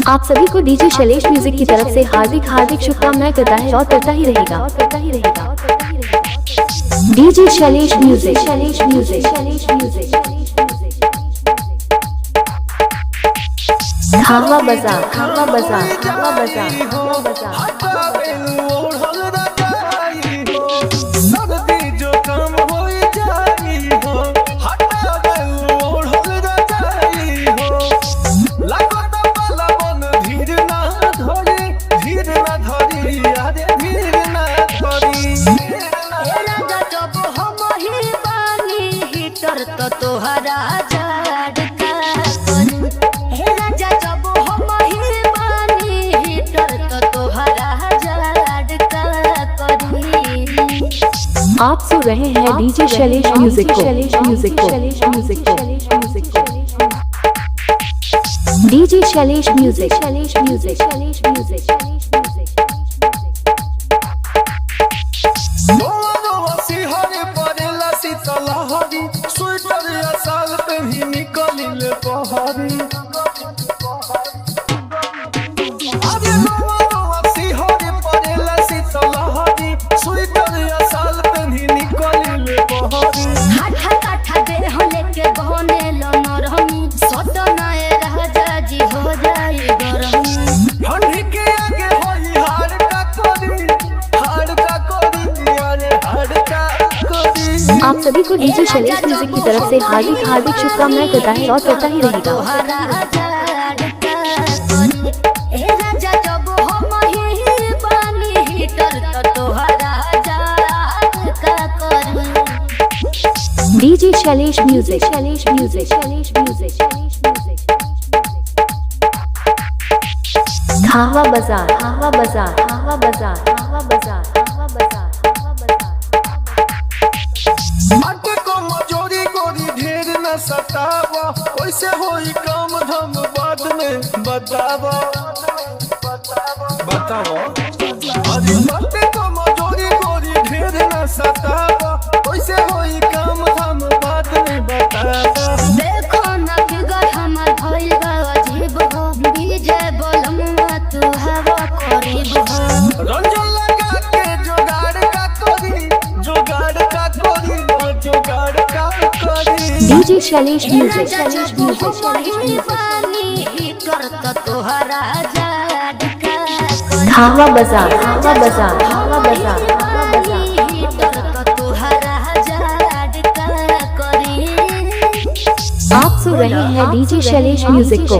आप सभी को डीजे शैलेश म्यूजिक की तरफ से हार्दिक शुभकामनाएं करता है और करता ही रहेगा। डीजे शैलेश म्यूजिक खावा बाजार तो तोहरा जाड़ का करी हे राजा जब हम ही बानी हीटर तो तोहरा जाड़ का करी। आप सुन रहे हैं डीजे शैलेश म्यूजिक को डीजे शैलेश म्यूजिक स्वेटर या साल पे ही निकलिल पहाड़ी अरे लोवा सिहरे परेला शीतलहरी स्वेटर या साल पे ही निकलिल पहाड़ी हाथा काठा दे हो लेके बहने लो नरमी सदनाए राजा जी हो जाए गरमी ठंडी के आगे होई हार का कोरी अरे हार का कोरी। आप सभी को डीजे शैलेश म्यूजिक की तरफ से हार्दिक शुभकामनाएं करता है और करता ही रहेगा। डीजे शैलेश म्यूजिक खावा बाजार आटे को मजोरी गोरी ढेर न सतावा कैसे होई काम धम बाद में बतावा अरे आटे को मजोरी गोरी ढेर न सतावा कैसे होई काम धम बाद में बतावा। देखो ना फिगर हमर भइल बा अजीब हो डीजे बोलमुआ तू हवा करीब हो रंजन लगा के जुगाड़ का करी डीजे शैलेश म्यूजिक तोहरा जाड़ का खावा बाजार तोहरा जाड़ का करी। आप सुन रहे हैं डीजे शैलेश म्यूजिक को